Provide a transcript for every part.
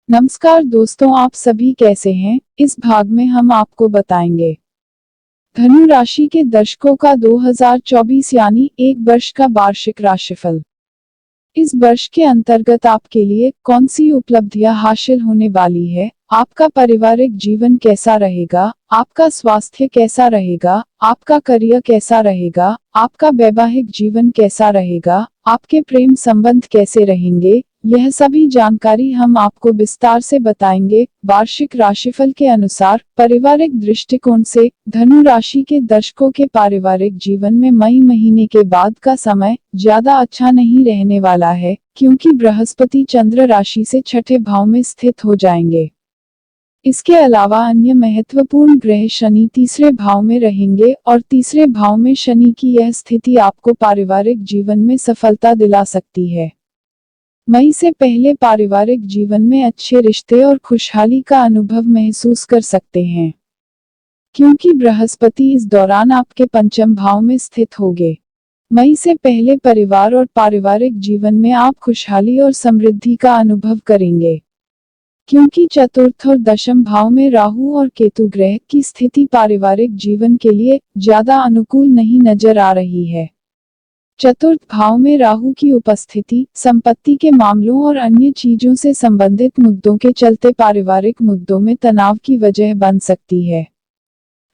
नमस्कार दोस्तों, आप सभी कैसे हैं। इस भाग में हम आपको बताएंगे धनु राशि के दर्शकों का 2024 यानी एक वर्ष का वार्षिक राशिफल। इस वर्ष के अंतर्गत आपके लिए कौन सी उपलब्धियां हासिल होने वाली है, आपका पारिवारिक जीवन कैसा रहेगा, आपका स्वास्थ्य कैसा रहेगा, आपका करियर कैसा रहेगा, आपका वैवाहिक जीवन कैसा रहेगा, आपके प्रेम संबंध कैसे रहेंगे, यह सभी जानकारी हम आपको विस्तार से बताएंगे। वार्षिक राशिफल के अनुसार पारिवारिक दृष्टिकोण से धनु राशि के दर्शकों के पारिवारिक जीवन में मई महीने के बाद का समय ज्यादा अच्छा नहीं रहने वाला है, क्योंकि बृहस्पति चंद्र राशि से छठे भाव में स्थित हो जाएंगे। इसके अलावा अन्य महत्वपूर्ण ग्रह शनि तीसरे भाव में रहेंगे और तीसरे भाव में शनि की यह स्थिति आपको पारिवारिक जीवन में सफलता दिला सकती है। मई से पहले पारिवारिक जीवन में अच्छे रिश्ते और खुशहाली का अनुभव महसूस कर सकते हैं, क्योंकि बृहस्पति इस दौरान आपके पंचम भाव में स्थित होंगे। मई से पहले परिवार और पारिवारिक जीवन में आप खुशहाली और समृद्धि का अनुभव करेंगे, क्योंकि चतुर्थ और दशम भाव में राहु और केतु ग्रह की स्थिति पारिवारिक जीवन के लिए ज्यादा अनुकूल नहीं नजर आ रही है। चतुर्थ भाव में राहु की उपस्थिति संपत्ति के मामलों और अन्य चीजों से संबंधित मुद्दों के चलते पारिवारिक मुद्दों में तनाव की वजह बन सकती है।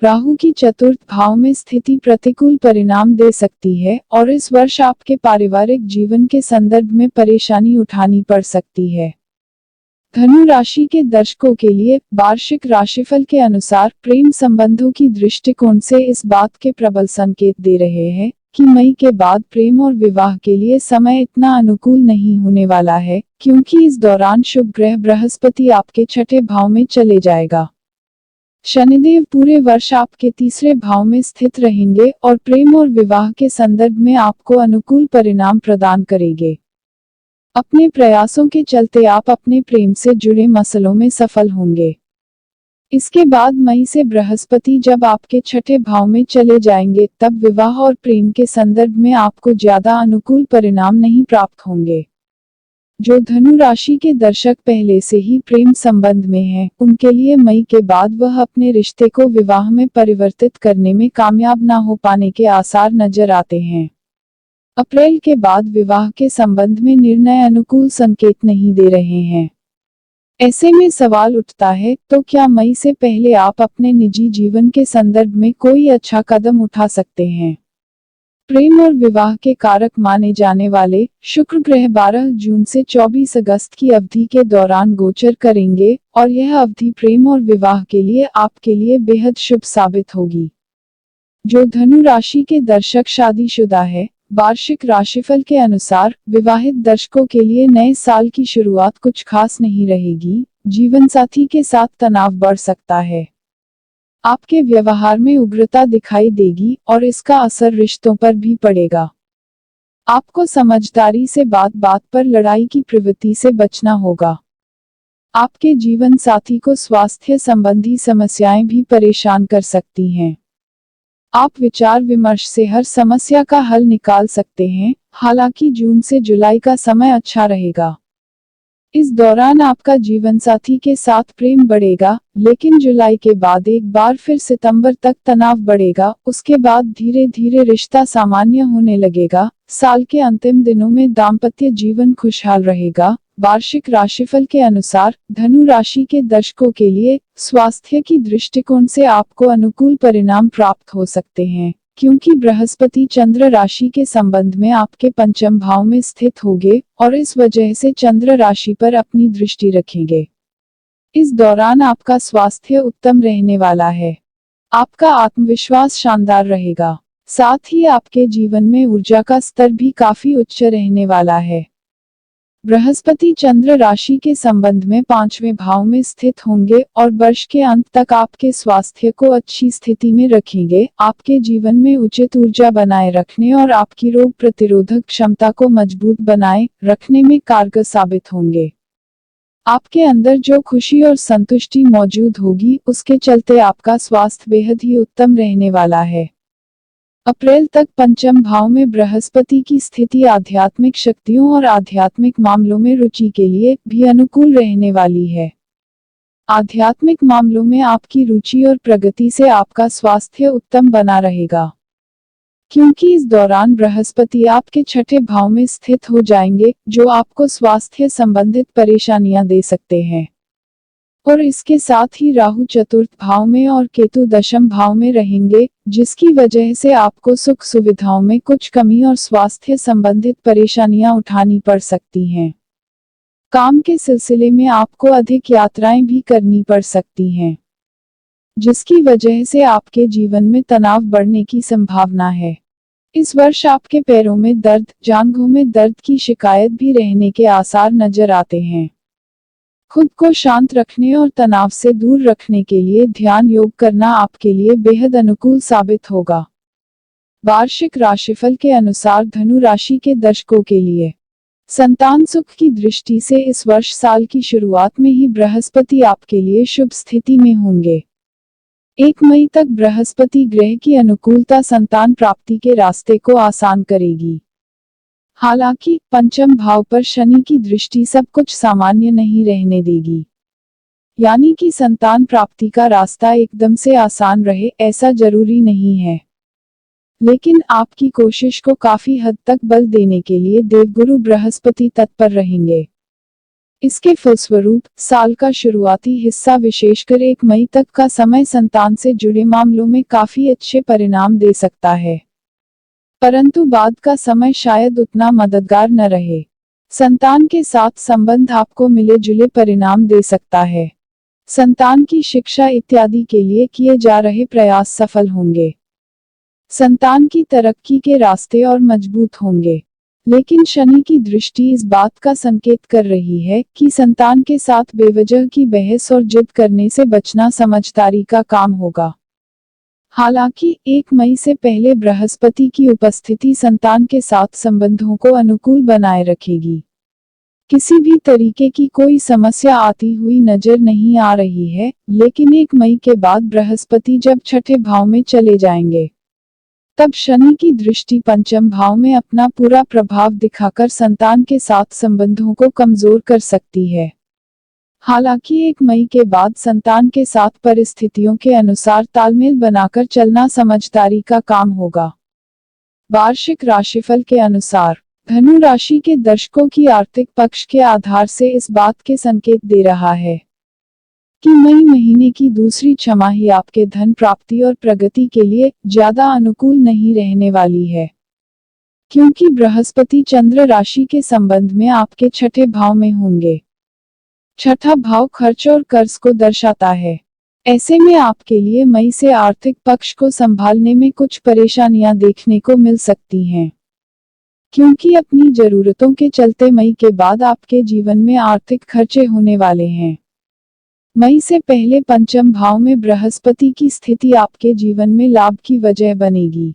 राहु की चतुर्थ भाव में स्थिति प्रतिकूल परिणाम दे सकती है और इस वर्ष आपके पारिवारिक जीवन के संदर्भ में परेशानी उठानी पड़ सकती है। धनु राशि के दर्शकों के लिए वार्षिक राशिफल के अनुसार प्रेम संबंधों की दृष्टिकोण से इस बात के प्रबल संकेत दे रहे हैं कि मई के बाद प्रेम और विवाह के लिए समय इतना अनुकूल नहीं होने वाला है, क्योंकि इस दौरान शुभ ग्रह बृहस्पति आपके छठे भाव में चले जाएगा। शनिदेव पूरे वर्ष आपके तीसरे भाव में स्थित रहेंगे और प्रेम और विवाह के संदर्भ में आपको अनुकूल परिणाम प्रदान करेंगे। अपने प्रयासों के चलते आप अपने प्रेम से जुड़े मसलों में सफल होंगे। इसके बाद मई से बृहस्पति जब आपके छठे भाव में चले जाएंगे, तब विवाह और प्रेम के संदर्भ में आपको ज्यादा अनुकूल परिणाम नहीं प्राप्त होंगे। जो धनु राशि के दर्शक पहले से ही प्रेम संबंध में हैं, उनके लिए मई के बाद वह अपने रिश्ते को विवाह में परिवर्तित करने में कामयाब न हो पाने के आसार नजर आते हैं। अप्रैल के बाद विवाह के संबंध में निर्णय अनुकूल संकेत नहीं दे रहे हैं। ऐसे में सवाल उठता है, तो क्या मई से पहले आप अपने निजी जीवन के संदर्भ में कोई अच्छा कदम उठा सकते हैं। प्रेम और विवाह के कारक माने जाने वाले शुक्र ग्रह 12 जून से 24 अगस्त की अवधि के दौरान गोचर करेंगे और यह अवधि प्रेम और विवाह के लिए आपके लिए बेहद शुभ साबित होगी। जो धनु राशि के दर्शक शादीशुदा है, वार्षिक राशिफल के अनुसार विवाहित दर्शकों के लिए नए साल की शुरुआत कुछ खास नहीं रहेगी। जीवन साथी के साथ तनाव बढ़ सकता है। आपके व्यवहार में उग्रता दिखाई देगी और इसका असर रिश्तों पर भी पड़ेगा। आपको समझदारी से बात बात पर लड़ाई की प्रवृत्ति से बचना होगा। आपके जीवन साथी को स्वास्थ्य संबंधी समस्याएं भी परेशान कर सकती हैं। आप विचार विमर्श से हर समस्या का हल निकाल सकते हैं। हालांकि जून से जुलाई का समय अच्छा रहेगा। इस दौरान आपका जीवन साथी के साथ प्रेम बढ़ेगा, लेकिन जुलाई के बाद एक बार फिर सितंबर तक तनाव बढ़ेगा। उसके बाद धीरे धीरे रिश्ता सामान्य होने लगेगा। साल के अंतिम दिनों में दाम्पत्य जीवन खुशहाल रहेगा। वार्षिक राशिफल के अनुसार धनु राशि के दर्शकों के लिए स्वास्थ्य की दृष्टिकोण से आपको अनुकूल परिणाम प्राप्त हो सकते हैं, क्योंकि बृहस्पति चंद्र राशि के संबंध में आपके पंचम भाव में स्थित होंगे और इस वजह से चंद्र राशि पर अपनी दृष्टि रखेंगे। इस दौरान आपका स्वास्थ्य उत्तम रहने वाला है। आपका आत्मविश्वास शानदार रहेगा। साथ ही आपके जीवन में ऊर्जा का स्तर भी काफी उच्च रहने वाला है। बृहस्पति चंद्र राशि के संबंध में पांचवें भाव में स्थित होंगे और वर्ष के अंत तक आपके स्वास्थ्य को अच्छी स्थिति में रखेंगे। आपके जीवन में उचित ऊर्जा बनाए रखने और आपकी रोग प्रतिरोधक क्षमता को मजबूत बनाए रखने में कारगर साबित होंगे। आपके अंदर जो खुशी और संतुष्टि मौजूद होगी, उसके चलते आपका स्वास्थ्य बेहद ही उत्तम रहने वाला है। अप्रैल तक पंचम भाव में बृहस्पति की स्थिति आध्यात्मिक शक्तियों और आध्यात्मिक मामलों में रुचि के लिए भी अनुकूल रहने वाली है। आध्यात्मिक मामलों में आपकी रुचि और प्रगति से आपका स्वास्थ्य उत्तम बना रहेगा, क्योंकि इस दौरान बृहस्पति आपके छठे भाव में स्थित हो जाएंगे, जो आपको स्वास्थ्य संबंधित परेशानियां दे सकते हैं। और इसके साथ ही राहु चतुर्थ भाव में और केतु दशम भाव में रहेंगे, जिसकी वजह से आपको सुख सुविधाओं में कुछ कमी और स्वास्थ्य संबंधित परेशानियां उठानी पड़ सकती हैं। काम के सिलसिले में आपको अधिक यात्राएं भी करनी पड़ सकती हैं, जिसकी वजह से आपके जीवन में तनाव बढ़ने की संभावना है। इस वर्ष आपके पैरों में दर्द, जांघों में दर्द की शिकायत भी रहने के आसार नजर आते हैं। खुद को शांत रखने और तनाव से दूर रखने के लिए ध्यान योग करना आपके लिए बेहद अनुकूल साबित होगा। वार्षिक राशिफल के अनुसार धनु राशि के दर्शकों के लिए संतान सुख की दृष्टि से इस वर्ष साल की शुरुआत में ही बृहस्पति आपके लिए शुभ स्थिति में होंगे। 1 मई तक बृहस्पति ग्रह की अनुकूलता संतान प्राप्ति के रास्ते को आसान करेगी। हालांकि पंचम भाव पर शनि की दृष्टि सब कुछ सामान्य नहीं रहने देगी, यानी कि संतान प्राप्ति का रास्ता एकदम से आसान रहे ऐसा जरूरी नहीं है, लेकिन आपकी कोशिश को काफी हद तक बल देने के लिए देवगुरु बृहस्पति तत्पर रहेंगे। इसके फलस्वरूप साल का शुरुआती हिस्सा विशेषकर 1 मई तक का समय संतान से जुड़े मामलों में काफी अच्छे परिणाम दे सकता है, परंतु बाद का समय शायद उतना मददगार न रहे। संतान के साथ संबंध आपको मिले जुले परिणाम दे सकता है। संतान की शिक्षा इत्यादि के लिए किए जा रहे प्रयास सफल होंगे। संतान की तरक्की के रास्ते और मजबूत होंगे, लेकिन शनि की दृष्टि इस बात का संकेत कर रही है कि संतान के साथ बेवजह की बहस और जिद करने से बचना समझदारी का काम होगा। हालांकि 1 मई से पहले बृहस्पति की उपस्थिति संतान के साथ संबंधों को अनुकूल बनाए रखेगी। किसी भी तरीके की कोई समस्या आती हुई नजर नहीं आ रही है, लेकिन 1 मई के बाद बृहस्पति जब छठे भाव में चले जाएंगे, तब शनि की दृष्टि पंचम भाव में अपना पूरा प्रभाव दिखाकर संतान के साथ संबंधों को कमजोर कर सकती है। हालांकि 1 मई के बाद संतान के साथ परिस्थितियों के अनुसार तालमेल बनाकर चलना समझदारी का काम होगा। वार्षिक राशिफल के अनुसार धनु राशि के दर्शकों की आर्थिक पक्ष के आधार से इस बात के संकेत दे रहा है कि मई महीने की दूसरी छमाही आपके धन प्राप्ति और प्रगति के लिए ज्यादा अनुकूल नहीं रहने वाली है, क्योंकि बृहस्पति चंद्र राशि के संबंध में आपके छठे भाव में होंगे। छठा भाव खर्च और कर्ज को दर्शाता है। ऐसे में आपके लिए मई से आर्थिक पक्ष को संभालने में कुछ परेशानियां देखने को मिल सकती हैं, क्योंकि अपनी जरूरतों के चलते मई के बाद आपके जीवन में आर्थिक खर्चे होने वाले हैं। मई से पहले पंचम भाव में बृहस्पति की स्थिति आपके जीवन में लाभ की वजह बनेगी।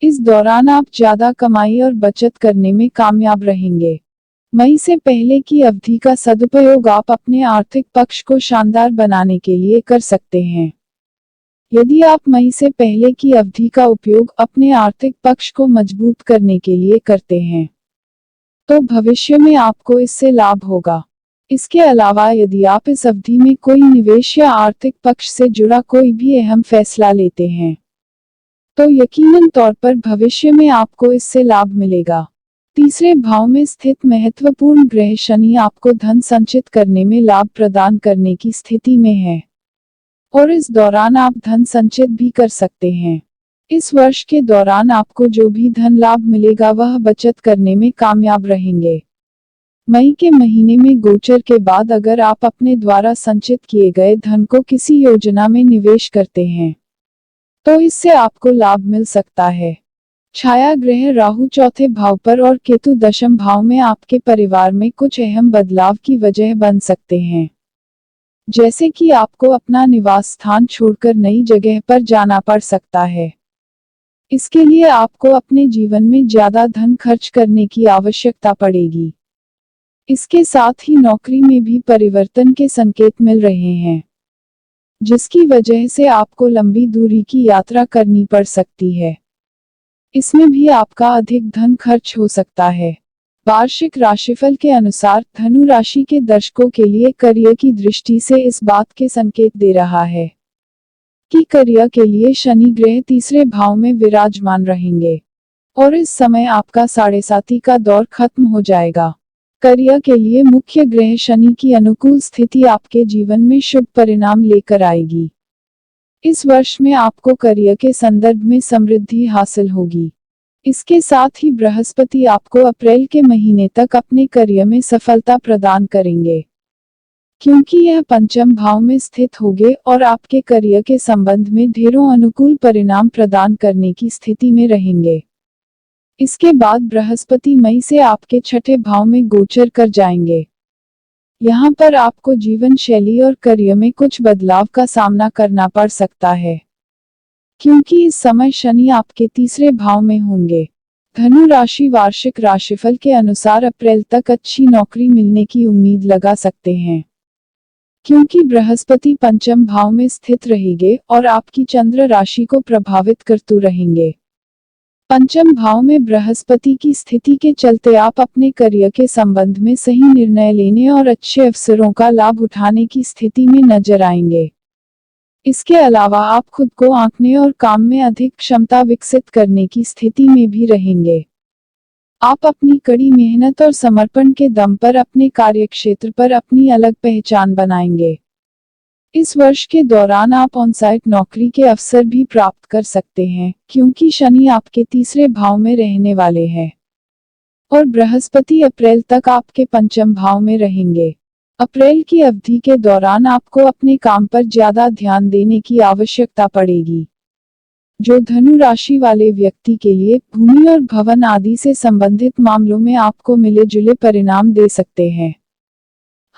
इस दौरान आप ज्यादा कमाई और बचत करने में कामयाब रहेंगे। मई से पहले की अवधि का सदुपयोग आप अपने आर्थिक पक्ष को शानदार बनाने के लिए कर सकते हैं। यदि आप मई से पहले की अवधि का उपयोग अपने आर्थिक पक्ष को मजबूत करने के लिए करते हैं, तो भविष्य में आपको इससे लाभ होगा। इसके अलावा यदि आप इस अवधि में कोई निवेश या आर्थिक पक्ष से जुड़ा कोई भी अहम फैसला लेते हैं, तो यकीनन तौर पर भविष्य में आपको इससे लाभ मिलेगा। तीसरे भाव में स्थित महत्वपूर्ण ग्रह शनि आपको धन संचित करने में लाभ प्रदान करने की स्थिति में है, और इस दौरान आप धन संचित भी कर सकते हैं। इस वर्ष के दौरान आपको जो भी धन लाभ मिलेगा वह बचत करने में कामयाब रहेंगे। मई के महीने में गोचर के बाद अगर आप अपने द्वारा संचित किए गए धन को किसी योजना में निवेश करते हैं, तो इससे आपको लाभ मिल सकता है। छाया ग्रह राहु चौथे भाव पर और केतु दशम भाव में आपके परिवार में कुछ अहम बदलाव की वजह बन सकते हैं, जैसे कि आपको अपना निवास स्थान छोड़कर नई जगह पर जाना पड़ सकता है। इसके लिए आपको अपने जीवन में ज्यादा धन खर्च करने की आवश्यकता पड़ेगी। इसके साथ ही नौकरी में भी परिवर्तन के संकेत मिल रहे हैं, जिसकी वजह से आपको लंबी दूरी की यात्रा करनी पड़ सकती है। इसमें भी आपका अधिक धन खर्च हो सकता है। वार्षिक राशिफल के अनुसार धनु राशि के दर्शकों के लिए करियर की दृष्टि से इस बात के संकेत दे रहा है कि करियर के लिए शनि ग्रह तीसरे भाव में विराजमान रहेंगे और इस समय आपका साढ़े साती का दौर खत्म हो जाएगा। करियर के लिए मुख्य ग्रह शनि की अनुकूल स्थिति आपके जीवन में शुभ परिणाम लेकर आएगी। इस वर्ष में आपको करियर के संदर्भ में समृद्धि हासिल होगी। इसके साथ ही बृहस्पति आपको अप्रैल के महीने तक अपने करियर में सफलता प्रदान करेंगे, क्योंकि यह पंचम भाव में स्थित होंगे और आपके करियर के संबंध में ढेरों अनुकूल परिणाम प्रदान करने की स्थिति में रहेंगे। इसके बाद बृहस्पति मई से आपके छठे भाव में गोचर कर जाएंगे। यहाँ पर आपको जीवन शैली और करियर में कुछ बदलाव का सामना करना पड़ सकता है, क्योंकि इस समय शनि आपके तीसरे भाव में होंगे। धनु राशि वार्षिक राशिफल के अनुसार अप्रैल तक अच्छी नौकरी मिलने की उम्मीद लगा सकते हैं, क्योंकि बृहस्पति पंचम भाव में स्थित रहेंगे और आपकी चंद्र राशि को प्रभावित करते रहेंगे। पंचम भाव में बृहस्पति की स्थिति के चलते आप अपने करियर के संबंध में सही निर्णय लेने और अच्छे अवसरों का लाभ उठाने की स्थिति में नजर आएंगे। इसके अलावा आप खुद को आंकने और काम में अधिक क्षमता विकसित करने की स्थिति में भी रहेंगे। आप अपनी कड़ी मेहनत और समर्पण के दम पर अपने कार्यक्षेत्र पर अपनी अलग पहचान बनाएंगे। इस वर्ष के दौरान आप ऑनसाइट नौकरी के अवसर भी प्राप्त कर सकते हैं, क्योंकि शनि आपके तीसरे भाव में रहने वाले हैं और बृहस्पति अप्रैल तक आपके पंचम भाव में रहेंगे। अप्रैल की अवधि के दौरान आपको अपने काम पर ज्यादा ध्यान देने की आवश्यकता पड़ेगी, जो धनु राशि वाले व्यक्ति के लिए भूमि और भवन आदि से संबंधित मामलों में आपको मिले जुले परिणाम दे सकते हैं।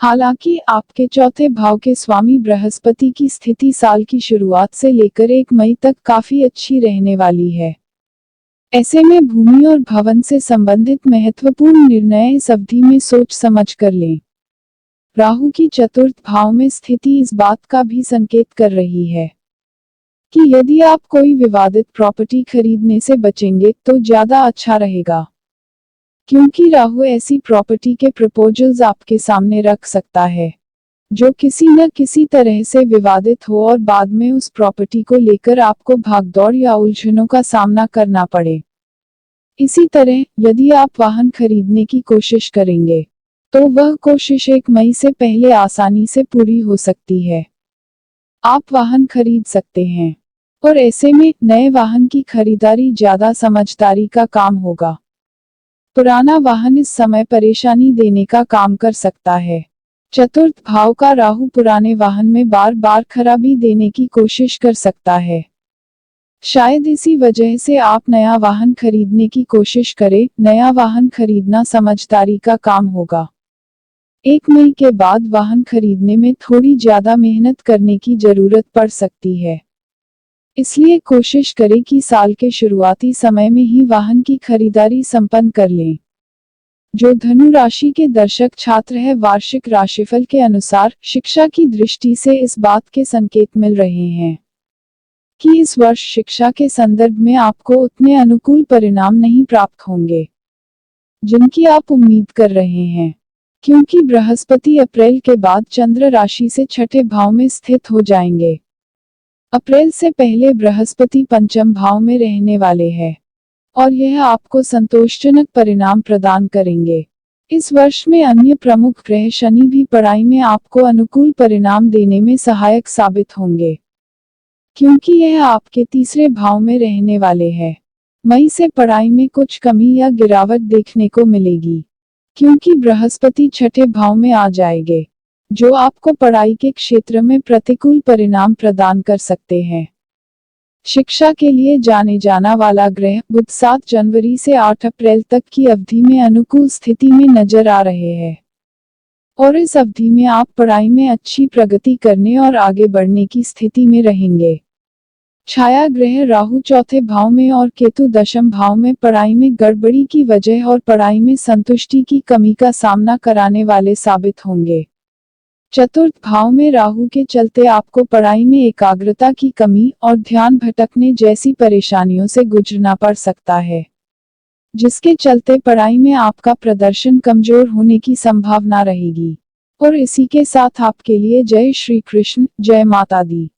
हालांकि आपके चौथे भाव के स्वामी बृहस्पति की स्थिति साल की शुरुआत से लेकर 1 मई तक काफी अच्छी रहने वाली है। ऐसे में भूमि और भवन से संबंधित महत्वपूर्ण निर्णय इस अवधि में सोच समझ कर लें। राहु की चतुर्थ भाव में स्थिति इस बात का भी संकेत कर रही है कि यदि आप कोई विवादित प्रॉपर्टी खरीदने से बचेंगे तो ज्यादा अच्छा रहेगा, क्योंकि राहु ऐसी प्रॉपर्टी के प्रपोजल्स आपके सामने रख सकता है जो किसी न किसी तरह से विवादित हो और बाद में उस प्रॉपर्टी को लेकर आपको भागदौड़ या उलझनों का सामना करना पड़े। इसी तरह यदि आप वाहन खरीदने की कोशिश करेंगे तो वह कोशिश 1 मई से पहले आसानी से पूरी हो सकती है। आप वाहन खरीद सकते हैं और ऐसे में नए वाहन की खरीदारी ज्यादा समझदारी का काम होगा। पुराना वाहन इस समय परेशानी देने का काम कर सकता है। चतुर्थ भाव का राहु पुराने वाहन में बार बार खराबी देने की कोशिश कर सकता है। शायद इसी वजह से आप नया वाहन खरीदने की कोशिश करें। नया वाहन खरीदना समझदारी का काम होगा। 1 मई के बाद वाहन खरीदने में थोड़ी ज्यादा मेहनत करने की जरूरत पड़ सकती है, इसलिए कोशिश करें कि साल के शुरुआती समय में ही वाहन की खरीदारी संपन्न कर लें। जो धनु राशि के दर्शक छात्र हैं, वार्षिक राशिफल के अनुसार शिक्षा की दृष्टि से इस बात के संकेत मिल रहे हैं कि इस वर्ष शिक्षा के संदर्भ में आपको उतने अनुकूल परिणाम नहीं प्राप्त होंगे जिनकी आप उम्मीद कर रहे हैं, क्योंकि बृहस्पति अप्रैल के बाद चंद्र राशि से छठे भाव में स्थित हो जाएंगे। अप्रैल से पहले बृहस्पति पंचम भाव में रहने वाले हैं और यह आपको संतोषजनक परिणाम प्रदान करेंगे। इस वर्ष में अन्य प्रमुख ग्रह शनि भी पढ़ाई में आपको अनुकूल परिणाम देने में सहायक साबित होंगे, क्योंकि यह आपके तीसरे भाव में रहने वाले हैं। मई से पढ़ाई में कुछ कमी या गिरावट देखने को मिलेगी, क्योंकि बृहस्पति छठे भाव में आ जाएंगे, जो आपको पढ़ाई के क्षेत्र में प्रतिकूल परिणाम प्रदान कर सकते हैं। शिक्षा के लिए जाने जाना वाला ग्रह बुध 7 जनवरी से 8 अप्रैल तक की अवधि में अनुकूल स्थिति में नजर आ रहे हैं और इस अवधि में आप पढ़ाई में अच्छी प्रगति करने और आगे बढ़ने की स्थिति में रहेंगे। छाया ग्रह राहु चौथे भाव में और केतु दशम भाव में पढ़ाई में गड़बड़ी की वजह और पढ़ाई में संतुष्टि की कमी का सामना कराने वाले साबित होंगे। चतुर्थ भाव में राहु के चलते आपको पढ़ाई में एकाग्रता की कमी और ध्यान भटकने जैसी परेशानियों से गुजरना पड़ सकता है, जिसके चलते पढ़ाई में आपका प्रदर्शन कमजोर होने की संभावना रहेगी। और इसी के साथ आपके लिए जय श्री कृष्ण, जय माता दी।